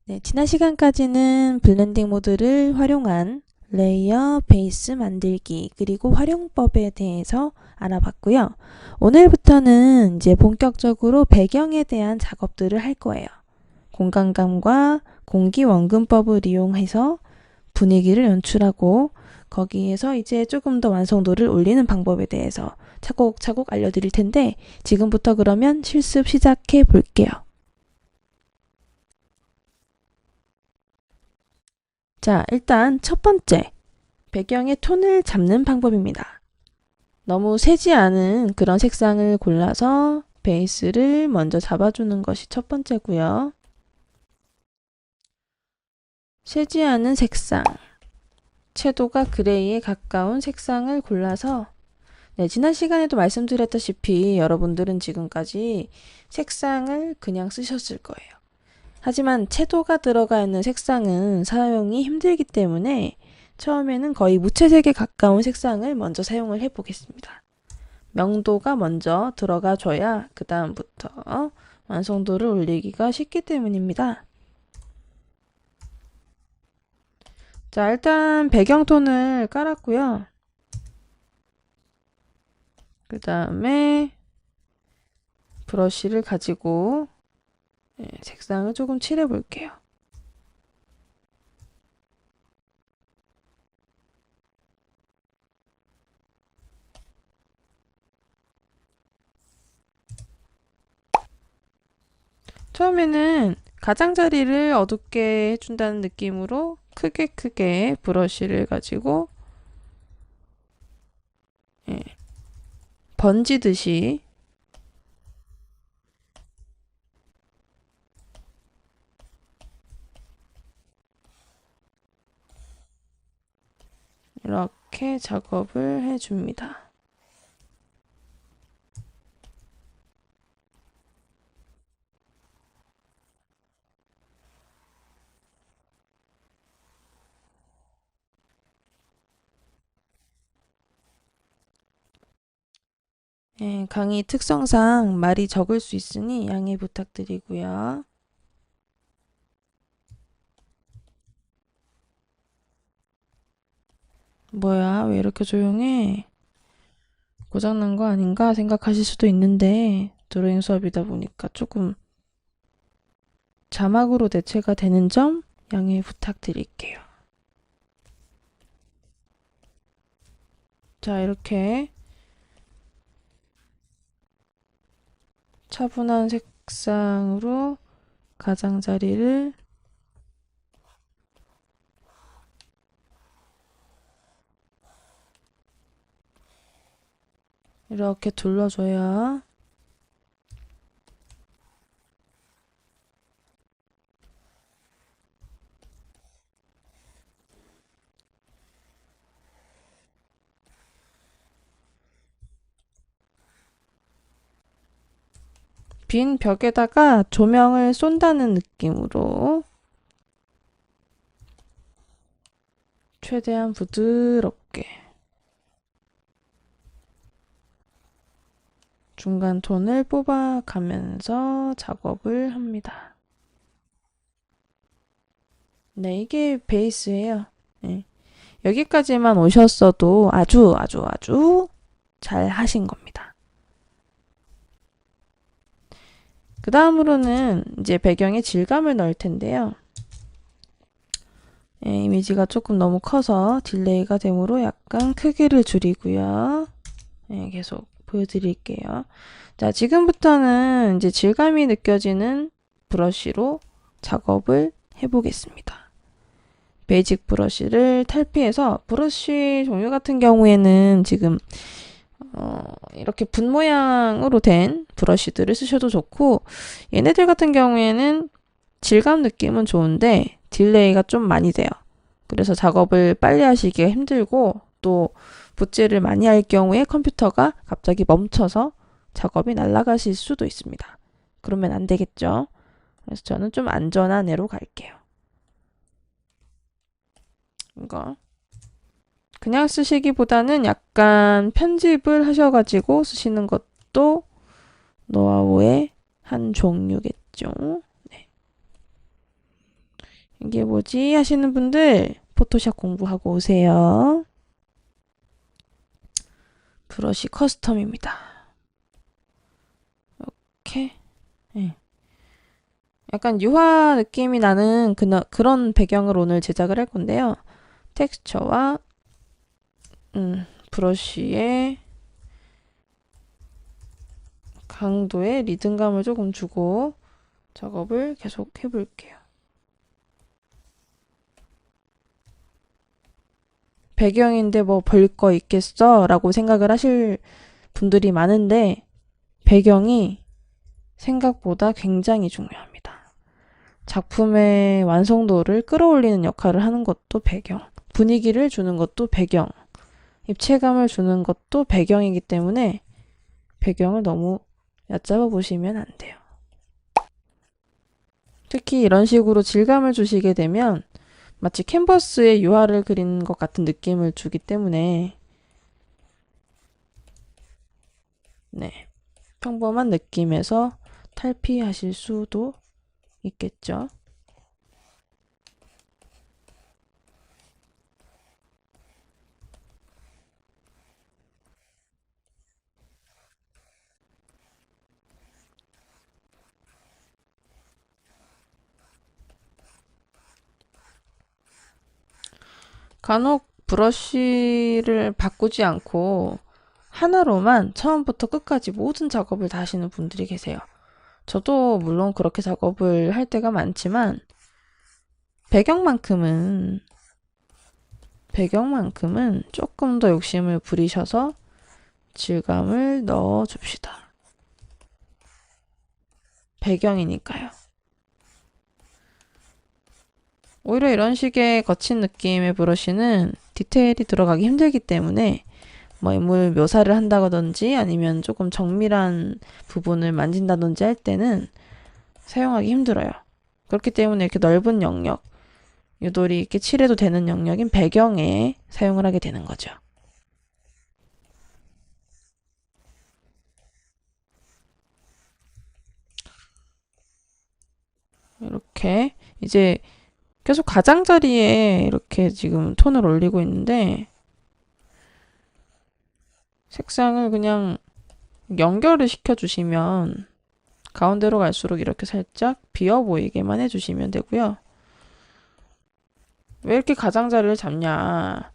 네, 지난 시간까지는 블렌딩 모드를 활용한 레이어, 베이스 만들기, 그리고 활용법에 대해서 알아봤고요. 오늘부터는 이제 본격적으로 배경에 대한 작업들을 할 거예요. 공간감과 공기원근법을 이용해서 분위기를 연출하고 거기에서 이제 조금 더 완성도를 올리는 방법에 대해서 차곡차곡 알려드릴 텐데 지금부터 그러면 실습 시작해 볼게요. 자, 일단 첫 번째, 배경의 톤을 잡는 방법입니다. 너무 세지 않은 그런 색상을 골라서 베이스를 먼저 잡아주는 것이 첫 번째고요. 세지 않은 색상, 채도가 그레이에 가까운 색상을 골라서 지난 시간에도 말씀드렸다시피 여러분들은 지금까지 색상을 그냥 쓰셨을 거예요. 하지만 채도가 들어가 있는 색상은 사용이 힘들기 때문에 처음에는 거의 무채색에 가까운 색상을 먼저 사용을 해 보겠습니다. 명도가 먼저 들어가 줘야 그 다음부터 완성도를 올리기가 쉽기 때문입니다. 자, 일단 배경톤을 깔았고요. 그 다음에 브러쉬를 가지고 색상을 조금 칠해 볼게요. 처음에는 가장자리를 어둡게 해준다는 느낌으로 크게 브러쉬를 가지고 번지듯이 이렇게 작업을 해줍니다. 강의 특성상 말이 적을 수 있으니 양해 부탁드리고요. 뭐야, 왜 이렇게 조용해? 고장난 거 아닌가 생각하실 수도 있는데 드로잉 수업이다 보니까 조금 자막으로 대체가 되는 점 양해 부탁드릴게요. 자, 이렇게 차분한 색상으로 가장자리를 이렇게 둘러줘야 빈 벽에다가 조명을 쏜다는 느낌으로 최대한 부드럽게 중간 톤을 뽑아가면서 작업을 합니다. 네, 이게 베이스예요. 네. 여기까지만 오셨어도 아주 잘 하신 겁니다. 그 다음으로는 이제 배경에 질감을 넣을 텐데요. 이미지가 조금 너무 커서 딜레이가 되므로 약간 크기를 줄이고요. 계속 보여드릴게요. 자, 지금부터는 이제 질감이 느껴지는 브러쉬로 작업을 해보겠습니다. 베이직 브러쉬를 탈피해서 브러쉬 종류 같은 경우에는 지금 이렇게 분 모양으로 된 브러쉬들을 쓰셔도 좋고 얘네들 같은 경우에는 질감 느낌은 좋은데 딜레이가 좀 많이 돼요. 그래서 작업을 빨리 하시기가 힘들고 또 붓질을 많이 할 경우에 컴퓨터가 갑자기 멈춰서 작업이 날아가실 수도 있습니다. 그러면 안 되겠죠. 그래서 저는 좀 안전한 애로 갈게요. 이거 그냥 쓰시기보다는 약간 편집을 하셔가지고 쓰시는 것도 노하우의 한 종류겠죠. 네. 이게 뭐지 하시는 분들 포토샵 공부하고 오세요. 브러쉬 커스텀입니다. 이렇게 네. 약간 유화 느낌이 나는 그런 배경을 오늘 제작을 할 건데요. 텍스처와 브러쉬의 강도에 리듬감을 조금 주고 작업을 계속 해볼게요. 배경인데 뭐 볼 거 있겠어? 라고 생각을 하실 분들이 많은데 배경이 생각보다 굉장히 중요합니다. 작품의 완성도를 끌어올리는 역할을 하는 것도 배경, 분위기를 주는 것도 배경, 입체감을 주는 것도 배경이기 때문에 배경을 너무 얕잡아 보시면 안 돼요. 특히 이런 식으로 질감을 주시게 되면 마치 캔버스에 유화를 그리는 것 같은 느낌을 주기 때문에 네, 평범한 느낌에서 탈피하실 수도 있겠죠. 간혹 브러쉬를 바꾸지 않고 하나로만 처음부터 끝까지 모든 작업을 다 하시는 분들이 계세요. 저도 물론 그렇게 작업을 할 때가 많지만 배경만큼은 조금 더 욕심을 부리셔서 질감을 넣어 줍시다. 배경이니까요. 오히려 이런 식의 거친 느낌의 브러쉬는 디테일이 들어가기 힘들기 때문에 뭐 인물 묘사를 한다든지 아니면 조금 정밀한 부분을 만진다든지 할 때는 사용하기 힘들어요. 그렇기 때문에 이렇게 넓은 영역, 유도리 이렇게 칠해도 되는 영역인 배경에 사용을 하게 되는 거죠. 이렇게 이제 계속 가장자리에 이렇게 지금 톤을 올리고 있는데 색상을 그냥 연결을 시켜주시면 가운데로 갈수록 이렇게 살짝 비어 보이게만 해주시면 되고요. 왜 이렇게 가장자리를 잡냐?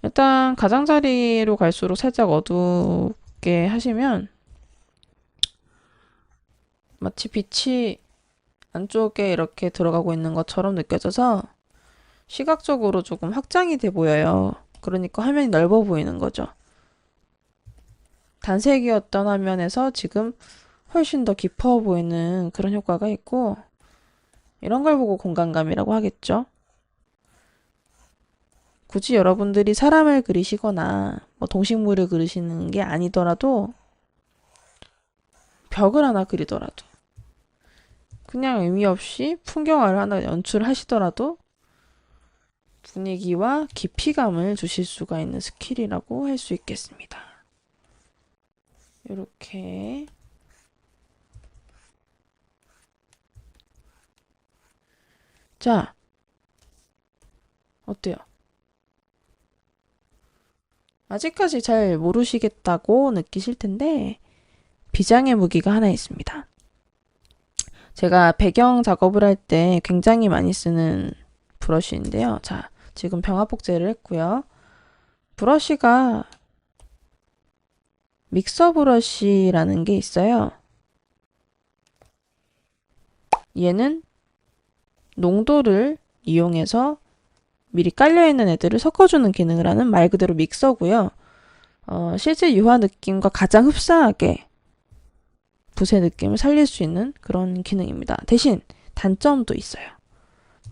일단 가장자리로 갈수록 살짝 어둡게 하시면 마치 빛이 안쪽에 이렇게 들어가고 있는 것처럼 느껴져서 시각적으로 조금 확장이 돼 보여요. 그러니까 화면이 넓어 보이는 거죠. 단색이었던 화면에서 지금 훨씬 더 깊어 보이는 그런 효과가 있고 이런 걸 보고 공간감이라고 하겠죠. 굳이 여러분들이 사람을 그리시거나 뭐 동식물을 그리시는 게 아니더라도 벽을 하나 그리더라도 그냥 의미 없이 풍경화를 하나 연출하시더라도 분위기와 깊이감을 주실 수가 있는 스킬이라고 할 수 있겠습니다. 이렇게 자, 어때요? 아직까지 잘 모르시겠다고 느끼실 텐데 비장의 무기가 하나 있습니다. 제가 배경 작업을 할 때 굉장히 많이 쓰는 브러쉬인데요. 자, 지금 병합복제를 했고요. 브러쉬가 믹서 브러쉬라는 게 있어요. 얘는 농도를 이용해서 미리 깔려있는 애들을 섞어주는 기능을 하는 말 그대로 믹서고요. 실제 유화 느낌과 가장 흡사하게 붓의 느낌을 살릴 수 있는 그런 기능입니다. 대신 단점도 있어요.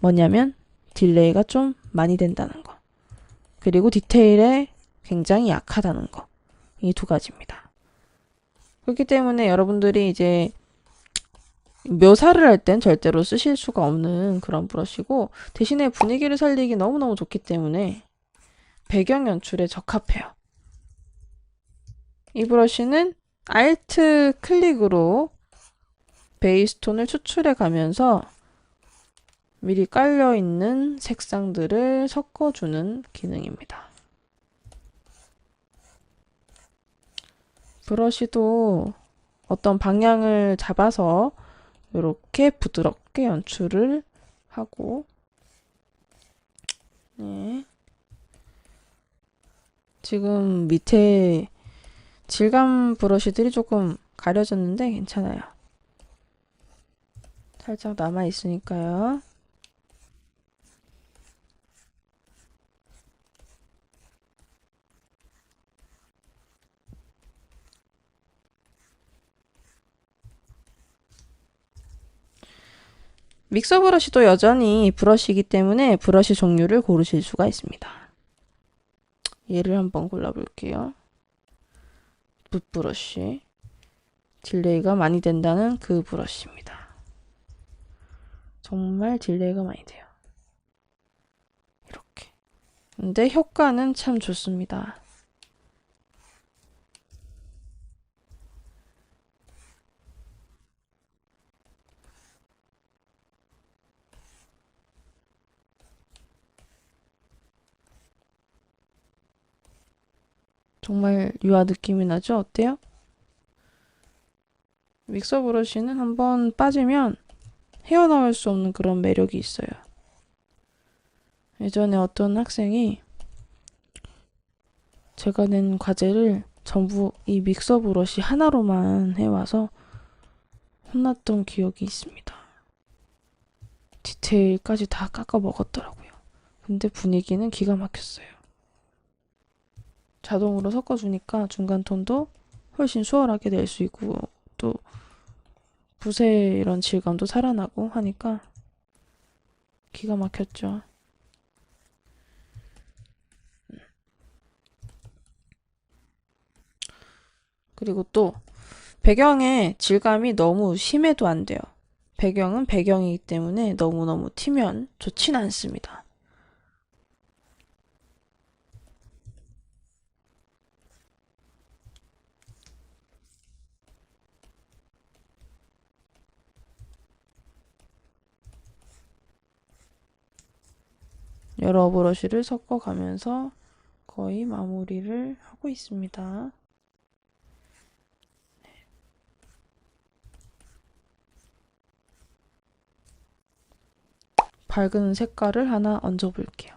뭐냐면 딜레이가 좀 많이 된다는 거. 그리고 디테일에 굉장히 약하다는 거. 이 두 가지입니다. 그렇기 때문에 여러분들이 이제 묘사를 할 땐 절대로 쓰실 수가 없는 그런 브러쉬고 대신에 분위기를 살리기 너무너무 좋기 때문에 배경 연출에 적합해요. 이 브러쉬는 Alt 클릭으로 베이스톤을 추출해 가면서 미리 깔려있는 색상들을 섞어주는 기능입니다. 브러쉬도 어떤 방향을 잡아서 이렇게 부드럽게 연출을 하고, 네. 지금 밑에 질감 브러쉬들이 조금 가려졌는데 괜찮아요. 살짝 남아 있으니까요. 믹서 브러쉬도 여전히 브러쉬이기 때문에 브러쉬 종류를 고르실 수가 있습니다. 얘를 한번 골라볼게요. 붓 브러쉬. 딜레이가 많이 된다는 그 브러쉬입니다. 정말 딜레이가 많이 돼요. 이렇게. 근데 효과는 참 좋습니다. 정말 유화 느낌이 나죠? 어때요? 믹서 브러쉬는 한번 빠지면 헤어나올 수 없는 그런 매력이 있어요. 예전에 어떤 학생이 제가 낸 과제를 전부 이 믹서 브러쉬 하나로만 해와서 혼났던 기억이 있습니다. 디테일까지 다 깎아 먹었더라고요. 근데 분위기는 기가 막혔어요. 자동으로 섞어주니까 중간 톤도 훨씬 수월하게 낼 수 있고, 또 붓의 이런 질감도 살아나고 하니까 기가 막혔죠. 그리고 또 배경의 질감이 너무 심해도 안 돼요. 배경은 배경이기 때문에 너무너무 튀면 좋진 않습니다. 여러 브러쉬를 섞어가면서 거의 마무리를 하고 있습니다. 밝은 색깔을 하나 얹어 볼게요.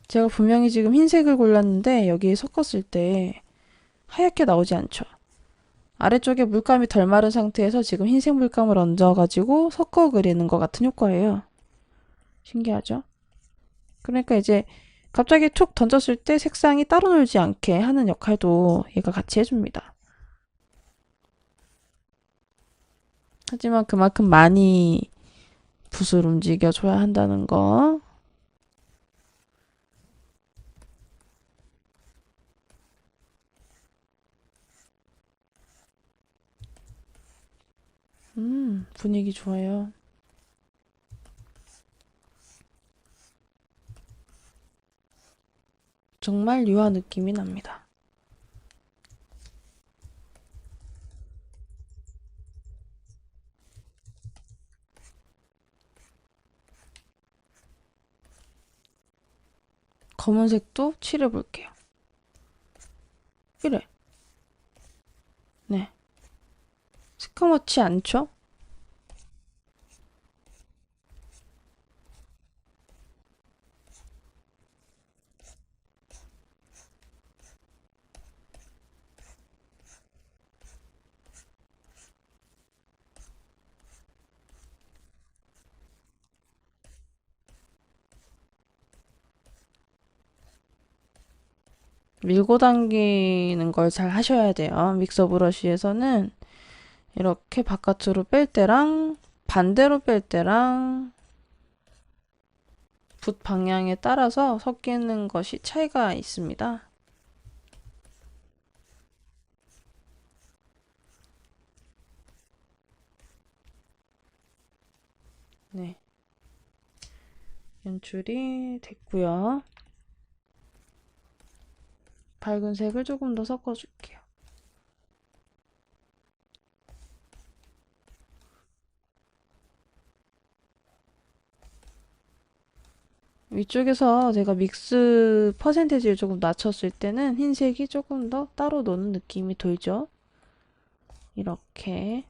제가 분명히 지금 흰색을 골랐는데 여기에 섞었을 때 하얗게 나오지 않죠. 아래쪽에 물감이 덜 마른 상태에서 지금 흰색 물감을 얹어가지고 섞어 그리는 것 같은 효과예요. 신기하죠? 그러니까 이제 갑자기 툭 던졌을 때 색상이 따로 놀지 않게 하는 역할도 얘가 같이 해줍니다. 하지만 그만큼 많이 붓을 움직여줘야 한다는 거. 분위기 좋아요. 정말 유화 느낌이 납니다. 검은색도 칠해볼게요. 그래. 네. 시커멓지 않죠? 밀고 당기는 걸 잘 하셔야 돼요. 믹서 브러쉬에서는 이렇게 바깥으로 뺄 때랑 반대로 뺄 때랑 붓 방향에 따라서 섞이는 것이 차이가 있습니다. 네. 연출이 됐고요. 밝은 색을 조금 더 섞어줄게요. 위쪽에서 제가 믹스 퍼센테이지를 조금 낮췄을 때는 흰색이 조금 더 따로 노는 느낌이 돌죠. 이렇게.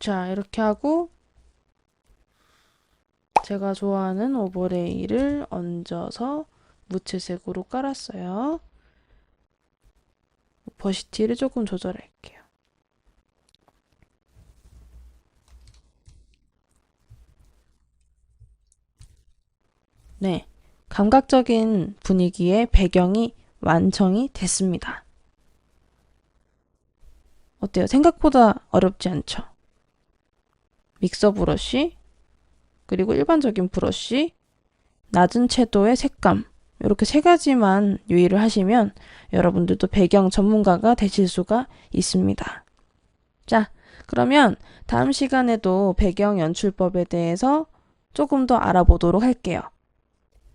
자, 이렇게 하고 제가 좋아하는 오버레이를 얹어서 무채색으로 깔았어요. 오퍼시티를 조금 조절할게요. 네, 감각적인 분위기의 배경이 완성이 됐습니다. 어때요? 생각보다 어렵지 않죠? 믹서 브러쉬, 그리고 일반적인 브러쉬, 낮은 채도의 색감, 이렇게 세 가지만 유의를 하시면 여러분들도 배경 전문가가 되실 수가 있습니다. 자, 그러면 다음 시간에도 배경 연출법에 대해서 조금 더 알아보도록 할게요.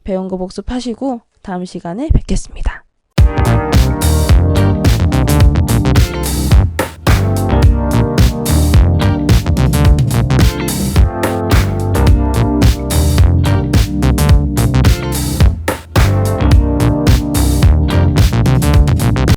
배운 거 복습하시고 다음 시간에 뵙겠습니다.